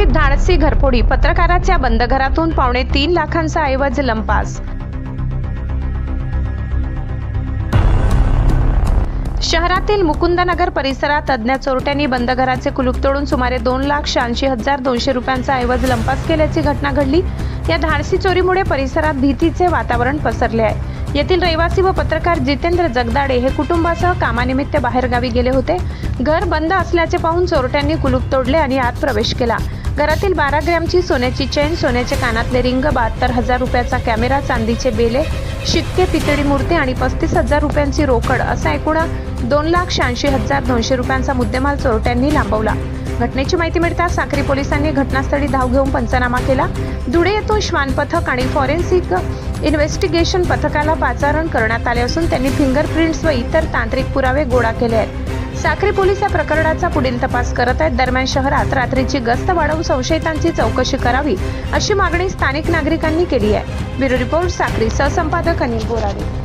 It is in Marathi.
साखरीत धाडसी घरफोडी, पत्रकाराच्या बंद घरातून 2.5 लाखांचा ऐवज लंपास। शहरातील मुकुंदनगर परिसरात अज्ञात चोरट्यांनी बंद घराचे कुलूप तोडून सुमारे 2,86,200 रुपयांचा ऐवज लंपास केल्याची घटना घडली। या धाडसी चोरीमुळे परिसरात भीतीचे वातावरण पसरले आहे। येथील रहिवासी व पत्रकार जितेंद्र जगदाडे हे कुटुंबासह कामानिमित्त बाहेरगावी गेले होते। घर बंद असल्याचे पाहून चोरट्यांनी कुलूप तोडले आणि आत प्रवेश केला। घरातील 12 ग्रॅमची सोन्याची चेन, सोन्याचे कानातले रिंग, 72,000 रुपयाचा कॅमेरा, चांदीचे बेले, शिक्के, पितळी मूर्ती आणि 35,000 रुपयांची रोकड असा एकूण 2,86,200 रुपयांचा मुद्देमाल चोरट्यांनी लांबवला। घटनेची माहिती मिळताच साक्री पोलिसांनी घटनास्थळी धाव घेऊन पंचनामा केला। धुळे येथून श्वान पथक आणि फॉरेन्सिक इन्व्हेस्टिगेशन पथकाला पाचारण करण्यात आले असून त्यांनी फिंगरप्रिंट्स व इतर तांत्रिक पुरावे गोळा केले आहेत। साक्री पोलीस या प्रकरणाचा पुढील तपास करत आहेत। दरम्यान शहरात रात्रीची गस्त वाढवून संशयितांची चौकशी करावी अशी मागणी स्थानिक नागरिकांनी केली आहे। Bureau report, Sakri. सहसंपादक अनिल बोराडे।